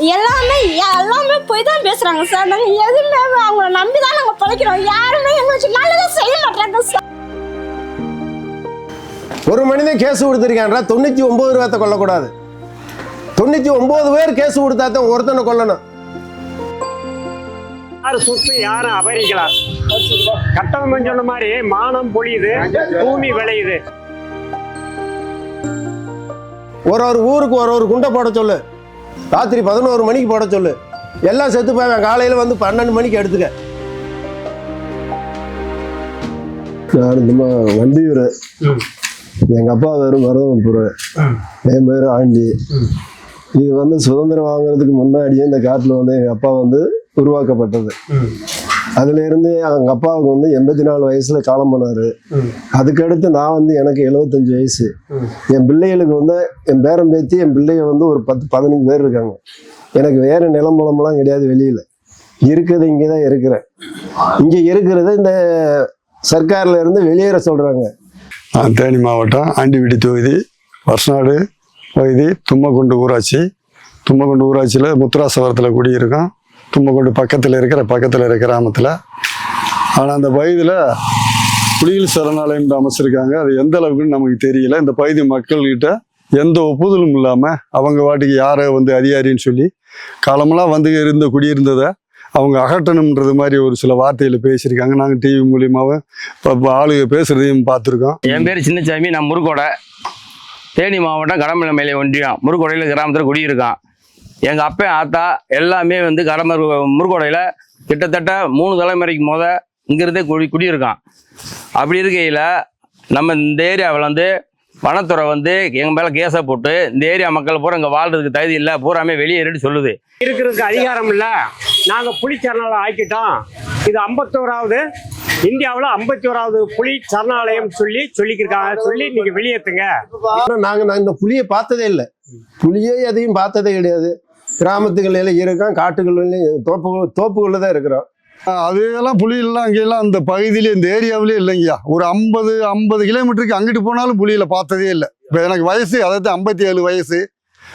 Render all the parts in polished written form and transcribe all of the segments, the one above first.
எல்லாமே போய் தான் பேசுறாங்க சார். நாங்க எதுவுமே அவங்கள நம்பி தான் நாங்க பழைக்கிறோம். யாருமே எங்களுக்கு நல்லதே செய்ய மாட்டாங்க சார். ஒரு மனிதன் கேஸ் கொடுத்துருக்கான்றா 99 ரூபாய் கொல்லக்கூடாது. 99 பேர் கேஸ் கொடுத்தா தான் ஒருத்தனை கொல்லணும். யாரு சொத்து யாரும் அபகரிக்கலாம். கட்டணம் சொன்ன மாதிரி மானம் பொழியுது, பூமி விளையுது. ஒரு ஊருக்கு ஒரு குண்டை போட சொல்லு, ராத்திரி 11 மணிக்கு போட சொல்லு, எல்லாம் செத்து போவேன். காலையில் வந்து 12 மணிக்கு எடுத்துக்க. நான் இந்த வண்டியூர், எங்கள் அப்பா பேர் மருதம்புர, என் பேர் ஆண்டி. இது வந்து சுதந்திரம் வாங்குறதுக்கு முன்னாடியே இந்த காட்டில் வந்து எங்கள் அப்பா வந்து உருவாக்கப்பட்டது. அதுலேருந்து எங்கள் அப்பாவுக்கு வந்து 84 வயசுல காலம் பண்ணார். அதுக்கடுத்து நான் வந்து எனக்கு 75 வயசு. என் பிள்ளைகளுக்கு வந்து என் பேரன் பேத்தி என் பிள்ளைங்க வந்து ஒரு 10-15 பேர் இருக்காங்க. எனக்கு வேறு நிலம்பலம்லாம் கிடையாது. வெளியில் இருக்கிறது இங்கே தான் இருக்கிறேன். இங்கே இருக்கிறத இந்த சர்க்காரில் இருந்து வெளியேற சொல்கிறாங்க. தேனி மாவட்டம் ஆண்டிவிடி தொகுதி வருஷநாடு பகுதி தும்மக்குண்டு ஊராட்சி. தும்மக்குண்டு ஊராட்சியில் முத்துராசவரத்தில் குடியிருக்கோம். தும்மக்குண்டு பக்கத்தில் இருக்கிற கிராமத்தில். ஆனால் அந்த பகுதியில் புலிகள் சரணாலயம் அமைச்சிருக்காங்க. அது எந்த அளவுக்குன்னு நமக்கு தெரியல. இந்த பகுதி மக்கள்கிட்ட எந்த ஒப்புதலும் இல்லாமல் அவங்க வாட்டுக்கு யாரை வந்து அதிகாரின்னு சொல்லி காலமெல்லாம் வந்து குடியிருந்ததை அவங்க அகற்றணுன்றது மாதிரி ஒரு சில வார்த்தையில் பேசியிருக்காங்க. நாங்கள் டிவி மூலியமாகவும் இப்போ ஆளுங்க பேசுகிறதையும் பார்த்துருக்கோம். என் பேர் சின்னசாமி. நான் முருகோடை, தேனி மாவட்டம் கடமலை ஒன்றியம் முருகோடையில் கிராமத்தில் குடியிருக்கான். எங்கள் அப்பா ஆத்தா எல்லாமே வந்து முருகோடையில் கிட்டத்தட்ட 3 தலைமுறைக்கு இங்கிருந்தே குடியிருக்கான். அப்படி இருக்கையில் நம்ம இந்த ஏரியாவில் வந்து வனத்துறை வந்து எங்கள் மேலே கேஸை போட்டு இந்த ஏரியா மக்கள் பூரா இங்கே வாழ்றதுக்கு தகுதி இல்லை, பூராமே வெளியேறிட்டு சொல்லுது. இருக்கிறதுக்கு அதிகாரம் இல்லை, நாங்கள் புலி சரணாலயம் ஆக்கிட்டோம். இது 51வது இந்தியாவில் 51வது புலி சரணாலயம் சொல்லிக்கிருக்காங்க. சொல்லி நீங்க வெளியேற்றுங்க. நான் இந்த புலியை பார்த்ததே இல்லை. புலியே எதையும் பார்த்ததே கிடையாது. கிராமத்துகளில் இருக்கோம், காட்டுகள்லையும் தோப்புகளில் தான் இருக்கிறோம். அதெல்லாம் புலியெல்லாம் அங்கெல்லாம் அந்த பகுதியிலே இந்த ஏரியாவிலே இல்லைங்கய்யா. ஒரு 50 கிலோமீட்டருக்கு அங்கிட்டு போனாலும் புலியில் பார்த்ததே இல்லை. இப்போ எனக்கு வயசு அதாவது 57 வயசு.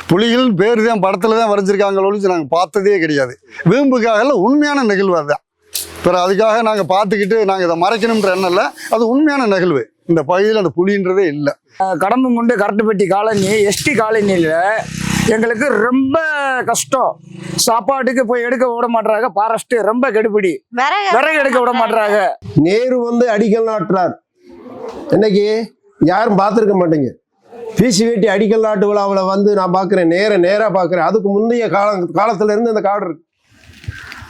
புலிகள் பேர் தான் படத்தில் தான் வரைஞ்சிருக்காங்க ஒழிச்சு நாங்கள் பார்த்ததே கிடையாது. வீம்புக்காக இல்லை, உண்மையான நிகழ்வு அதுதான். பிறகு அதுக்காக நாங்கள் பார்த்துக்கிட்டு நாங்கள் இதை மறைக்கணுன்ற எண்ணம் இல்லை. அது உண்மையான நிகழ்வு. இந்த பகுதியில் அந்த புலின்றதே இல்லை. கடம்பங்குண்டு கரட்டுப்பட்டி காலனி எஸ்டி காலனியில் எங்களுக்கு ரொம்ப கஷ்டம். சாப்பாட்டுக்கு போய் எடுக்க விட மாட்டாங்க. ஃபாரஸ்ட் ரொம்ப கெடுபிடி, விறகு எடுக்க விட மாட்டாங்க. நேரு வந்து அடிக்கல் நாட்டுறார். இன்னைக்கு யாரும் பார்த்துருக்க மாட்டீங்க. பிசி வேட்டி அடிக்கல் நாட்டு விழாவில் வந்து நான் பார்க்குறேன், நேராக பார்க்குறேன். அதுக்கு முந்தைய காலத்துல இருந்து இந்த காடு இருக்கு.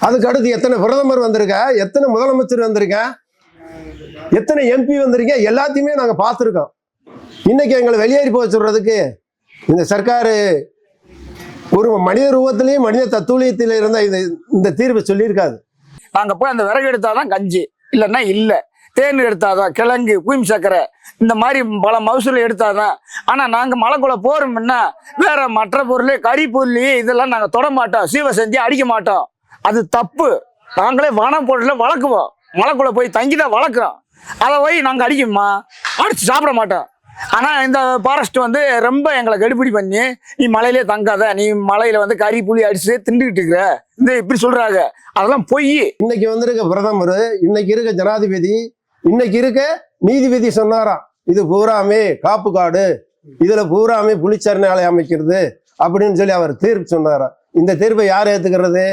அதுக்கு அடுத்து எத்தனை பிரதமர் வந்திருக்கா, எத்தனை முதலமைச்சர் வந்திருக்கா, எத்தனை எம்பி வந்திருக்கா, எல்லாத்தையுமே நாங்கள் பார்த்துருக்கோம். இன்னைக்கு எங்களை வெளியேறி போக சொல்றதுக்கு இந்த சர்க்காரு ஒரு மனித ரூபத்திலையும் மனித தத்துவத்தில இருந்தா இந்த தீர்வை சொல்லியிருக்காது. நாங்கள் போய் அந்த விறகு எடுத்தாதான் கஞ்சி, இல்லைன்னா இல்லை. தேன் எடுத்தாதான், கிழங்கு, பூமி சக்கரை, இந்த மாதிரி பல மகசூல் எடுத்தாதான். ஆனால் நாங்கள் மலைக்குள்ள போறோம்னா வேற மற்ற பொருள், கறி பொருள் இதெல்லாம் நாங்கள் தொட மாட்டோம். சீவை செஞ்சு அடிக்க மாட்டோம். அது தப்பு. நாங்களே வன பொருளை வளர்க்குவோம். மலைக்குள்ள போய் தங்கிதான் வளர்க்குறோம். அதை போய் நாங்கள் அடிக்குமா, அடிச்சு சாப்பிட மாட்டோம். ஆனால் இந்த ஃபாரஸ்ட் வந்து ரொம்ப எங்களை கெடுபிடி பண்ணி, நீ மலையிலே தங்காத, நீ மலையில வந்து கறி புளி அடிச்சு திண்டுக்கிட்டு இருக்கிற, இந்த இப்படி சொல்றாங்க. அதெல்லாம் பொய். இன்னைக்கு வந்திருக்க பிரதமர், இன்னைக்கு இருக்க ஜனாதிபதி, இன்னைக்கு இருக்க நீதிபதி சொன்னாராம், இது பூராமே காப்பு காடு, இதுல பூராமே புலிச்சரணாலயம் அமைக்கிறது அப்படின்னு சொல்லி அவர் தீர்ப்பு சொன்னாராம். இந்த தீர்ப்பை யார் ஏத்துக்கிறது?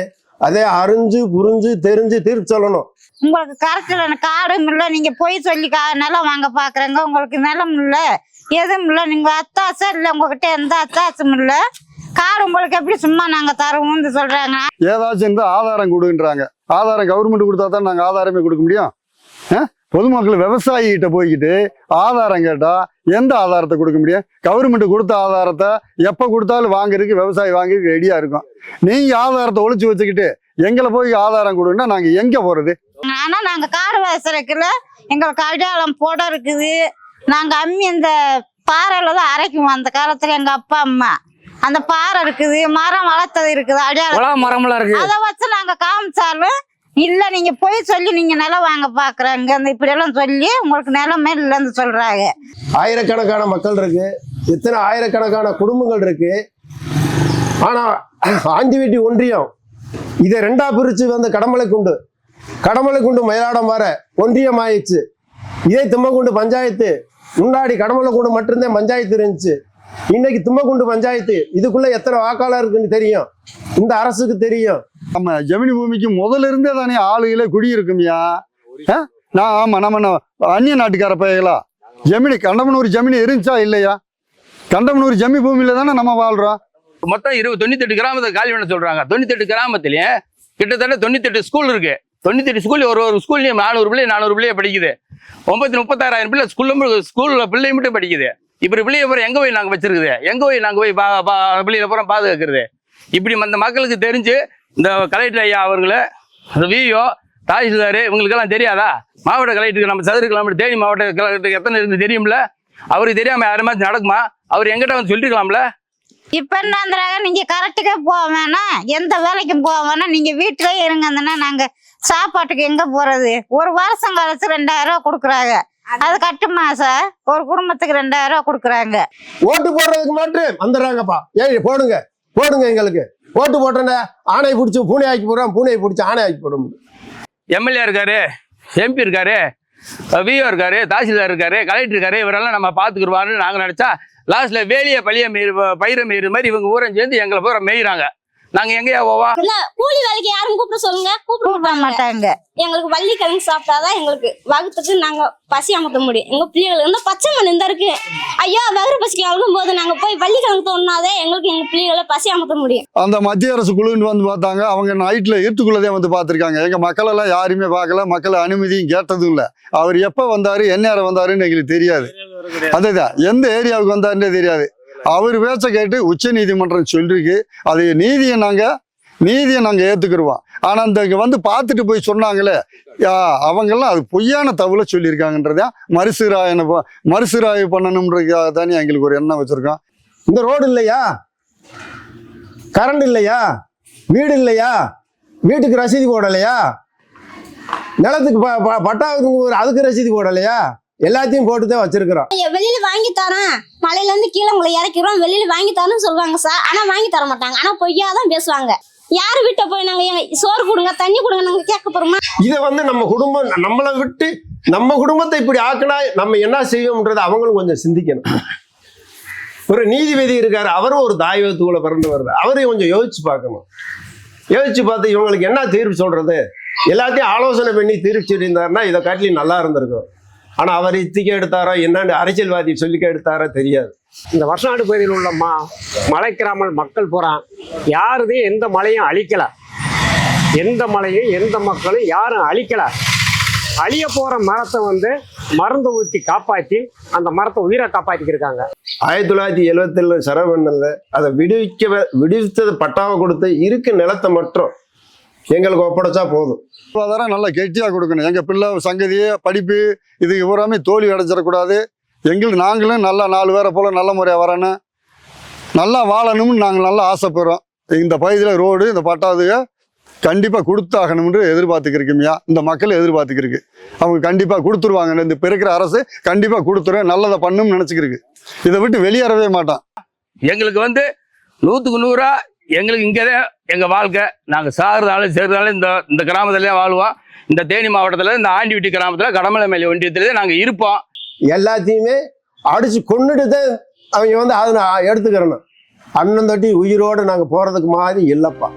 அதே அறிஞ்சு புரிஞ்சு தெரிஞ்சு தீர்ப்பு சொல்லணும். உங்களுக்கு கரெக்டான காடும் இல்லை, நீங்க போய் சொல்லி நிலம் வாங்க பாக்குறீங்க. உங்களுக்கு நிலம் இல்லை, எதுவும் இல்லை. நீங்க அத்தாசம் இல்லை, உங்ககிட்ட எந்த அத்தாசம் இல்லை. காடு உங்களுக்கு எப்படி சும்மா நாங்க தருவோம்னு சொல்றாங்க. ஏதாச்சும் ஆதாரம் கொடுன்றாங்க. ஆதாரம் கவர்மெண்ட் கொடுத்தா தான் நாங்கள் ஆதாரமே கொடுக்க முடியும். பொதுமக்கள் விவசாயிகிட்ட போய்கிட்டு ஆதாரம் கேட்டா எந்த ஆதாரத்தை கொடுக்க முடியும்? கவர்மெண்ட் கொடுத்த ஆதாரத்தை எப்ப கொடுத்தாலும் வாங்குறதுக்கு விவசாயி வாங்குறதுக்கு ரெடியா இருக்கும். நீங்க ஆதாரத்தை ஒழிச்சு வச்சுக்கிட்டு எங்களை போய் ஆதாரம் கொடுன்னா நாங்க எங்க போறது? ஆனா நாங்க காடு வாசலுக்குள்ள எங்களுக்கு அடையாளம் போட இருக்குது. நாங்க அம்மி இந்த பாறையில தான் அரைக்குவோம். அந்த காலத்துல எங்க அப்பா அம்மா அந்த பாறை இருக்குது, மரம் வளர்த்தது இருக்குது, அடையாளம் மரம்லாம் இருக்கு. அதை வச்சு நாங்க காமிச்சாலும் இல்ல, நீங்க போய் சொல்லி நீங்க நிலம் வாங்க பாக்குறாங்க, அந்த இப்படி எல்லாம் சொல்லி உங்களுக்கு நிலமே இல்லைன்னு சொல்றாங்க. ஆயிரக்கணக்கான மக்கள் இருக்கு, எத்தனை ஆயிரக்கணக்கான குடும்பங்கள் இருக்கு. ஆனால் ஆண்டிவீட்டி ஒன்றியம் இதை 2ஆ பிரித்து வந்து கடமலைக்குண்டு மயிலாடம் வர ஒன்றியம் ஆயிடுச்சு. இதே தும்மக்குண்டு பஞ்சாயத்து முன்னாடி கடமலைக்குண்டு மட்டும்தான் பஞ்சாயத்து இருந்துச்சு. இன்னைக்கு தும்மக்குண்டு பஞ்சாயத்து. இதுக்குள்ள எத்தனை வாக்காளர் இருக்குன்னு தெரியும், இந்த அரசுக்கு தெரியும். நம்ம ஜெமினி பூமிக்கு முதல்ல இருந்தே தானே ஆளுகளே குடியிருக்கும்யா. நம்ம அந்நிய நாட்டுக்கார பையங்களா? கண்டமனூர் ஜெமினி இருந்துச்சா இல்லையா? கண்டமனூர் ஜெமி பூமியில தானே நம்ம வாழ்றோம். மொத்தம் 98 கிராமத்தை காலி பண்ண சொல்றாங்க. 98 கிராமத்திலேயே கிட்டத்தட்ட 98 ஸ்கூல் இருக்கு. 98 ஸ்கூல், ஒரு ஸ்கூல்லையும் 400 பிள்ளைய படிக்குது. 36,000 பிள்ளை ஸ்கூல்ல பிள்ளை மட்டும் படிக்குது. இப்படி பிள்ளைய பூரா எங்க போய் நாங்க வச்சிருக்குது? எங்க போய் நாங்க போய் பிள்ளைகளை பூரா பாதுகாக்கிறது? இப்படி அந்த மக்களுக்கு தெரிஞ்சு இந்த கலெக்டர் ஐயா அவர்களு, அந்த விஓ, தாசில்தார் இவங்களுக்கெல்லாம் தெரியாதா? மாவட்ட கலெக்டருக்கு நம்ம சதுர தேனி மாவட்ட கலெக்டருக்கு எத்தனை இருந்து தெரியும்ல? அவருக்கு தெரியாம யாருமே நடக்குமா? அவர் எங்கிட்ட வந்து சொல்லிருக்கலாம்ல? இப்ப என்னன்றாங்க, நீங்க கரெக்டுக்கே போக வேணாம், எந்த வேலைக்கும் போக வேணாம், நீங்க வீட்டுலயே இருங்கன்னா நாங்க சாப்பாட்டுக்கு எங்க போறது? ஒரு வருஷம் கழிச்சு 2000 ரூபா கொடுக்குறாங்க. அது கட்டுமா சார்? ஒரு குடும்பத்துக்கு 2000 ரூபா கொடுக்குறாங்க. ஓட்டு போடுறதுக்கு மட்டும் வந்துடுறாங்கப்பா. ஏய் போடுங்க எங்களுக்கு ஓட்டு போட்டேன்னா ஆணை பிடிச்சி பூனை ஆக்கி போடுறோம், பூனையை பிடிச்சி ஆணை ஆக்கி போடுறோம். எம்எல்ஏ இருக்காரு, எம்பி இருக்காரு, விஓ இருக்காரு, தாசில்தார் இருக்காரு, கலெக்டர் இருக்காரு, இவரெல்லாம் நம்ம பாத்துக்கிடுவான்னு நாங்க நினைச்சா லாஸ்ட்ல வேலியை பயிரை மேயிற மாதிரி இவங்க ஊரம் சேர்ந்து எங்களை பூரா மேயிறாங்க. நாங்க எங்கயா போவா? கூலி வேலைக்கு யாரும் கூப்பிட சொல்லுங்க, கூப்பிட மாட்டாங்க. எங்களுக்கு வள்ளிக்கிழங்கு சாப்பிட்டாதான் எங்களுக்கு வகுத்துக்கு நாங்க பசி அமர்த்த முடியும். எங்க பிள்ளைகளுக்கு வந்து பச்சை மண் இந்த இருக்கு, ஐயோ வயிறு பசிக்கு அழுகும் போது நாங்க போய் வள்ளிக்கிழங்கு தோணுனாதே எங்களுக்கு எங்க பிள்ளைகளை பசி அமர்த்த முடியும். அந்த மத்திய அரசு குழுன்னு வந்து பார்த்தாங்க. அவங்க நைட்ல இருட்டுக்குள்ளதே வந்து பார்த்துருக்காங்க. எங்க மக்கள் எல்லாம் யாருமே பார்க்கல, மக்கள் அனுமதியும் கேட்டதும் இல்லை. அவர் எப்ப வந்தாரு, என்ன நேரம் வந்தாருன்னு எங்களுக்கு தெரியாது. அதுதான் எந்த ஏரியாவுக்கு வந்தாருன்னே தெரியாது. அவர் பேச்ச கேட்டு உச்ச நீதிமன்றம் சொல்லிருக்கு. அது நீதியை நாங்க ஏத்துக்கிடுவோம். ஆனா இந்த வந்து பார்த்துட்டு போய் சொன்னாங்களே அவங்கெல்லாம் அது பொய்யான தகவலை சொல்லியிருக்காங்கன்றத மறுசீராய்வு பண்ணணும்ன்றதுக்காக தானே எங்களுக்கு ஒரு எண்ணம் வச்சிருக்கோம். இந்த ரோடு இல்லையா, கரண்ட் இல்லையா, வீடு இல்லையா, வீட்டுக்கு ரசீது போடலையா, நிலத்துக்கு பட்டாவுக்கு அதுக்கு ரசீது போடலையா, எல்லாத்தையும் போட்டுதான் வச்சிருக்கிறோம். வெளியில வாங்கி தரேன், மலையில இருந்து கீழே உங்களை இறக்கிறோம், வெளியில வாங்கி தரேன்னு சொல்லுவாங்க சார். ஆனா வாங்கி தர மாட்டாங்க. ஆனா பொய்யாதான் பேசுவாங்க. யாரு வீட்டை போய் நாங்க சோறு கொடுங்க, தண்ணி கொடுங்க நாங்க கேட்க போறோமா? இதை வந்து நம்ம குடும்பம் நம்மளை விட்டு நம்ம குடும்பத்தை இப்படி ஆக்கினா நம்ம என்ன செய்வோம்ன்றது அவங்களும் கொஞ்சம் சிந்திக்கணும். ஒரு நீதிபதி இருக்காரு, அவரும் ஒரு தாயகத்துக்குள்ள பிறந்து வருது. அவரையும் கொஞ்சம் யோசிச்சு பார்க்கணும். யோசிச்சு பார்த்து இவங்களுக்கு என்ன தீர்ப்பு சொல்றது, எல்லாத்தையும் ஆலோசனை பண்ணி தீர்ப்பு சொல்லியிருந்தாருன்னா இதை காட்டிலும் நல்லா இருந்திருக்கும். ஆனா அவர் இத்திக்க எடுத்தாரோ என்னன்னு அரசியல்வாதி சொல்லிக்க எடுத்தாரோ தெரியாது. இந்த வருஷநாடு பகுதியில் உள்ள மலை கிராம மக்கள் போறான், யாருதே எந்த மலையும் அழிக்கல, எந்த மலையும் எந்த மக்களும் யாரும் அழிக்கல. அழிய போற மரத்தை வந்து மருந்து ஊற்றி காப்பாற்றி அந்த மரத்தை உயிரை காப்பாற்றிக்கிருக்காங்க. 1977 சரவணன்ல அதை விடுவித்தது பட்டாவை கொடுத்து இருக்கு நிலத்தை மட்டும் எங்களுக்கு ஒப்படைச்சா போதும். பொருளாதாரம் நல்லா கெட்டியாக கொடுக்கணும். எங்கள் பிள்ளை சங்கதியே படிப்பு இதுக்கு பூராமே தோல்வி அடைஞ்சிடக்கூடாது. நாங்களும் நல்லா 4 பேரை போல் நல்ல முறையாக வரணும், நல்லா வாழணும்னு நாங்கள் நல்லா ஆசைப்படுறோம். இந்த பகுதியில் ரோடு இந்த பட்டாவுதுக கண்டிப்பாக கொடுத்தாகணும்னு எதிர்பார்த்துக்கிருக்குமையா. இந்த மக்கள் எதிர்பார்த்துக்கிருக்கு. அவங்க கண்டிப்பாக கொடுத்துருவாங்க. இந்த பிறக்கிற அரசு கண்டிப்பாக கொடுத்துரும், நல்லதை பண்ணும்னு நினச்சிக்கிருக்கு. இதை விட்டு வெளியேறவே மாட்டான். எங்களுக்கு வந்து 100க்கு 100 எங்களுக்கு இங்கேதான் எங்கள் வாழ்க்கை. நாங்கள் சேர்ந்தாலும் இந்த கிராமத்திலே வாழ்வோம். இந்த தேனி மாவட்டத்தில் இந்த ஆண்டிவிட்டி கிராமத்தில் கடமலைமேலி ஒன்றியத்திலே நாங்கள் இருப்போம். எல்லாத்தையுமே அடிச்சு கொண்டுட்டு தான் அவங்க வந்து அதை எடுத்துக்கிறணும். அண்ணன் தொட்டி உயிரோடு நாங்கள் போகிறதுக்கு மாதிரி இல்லைப்பா.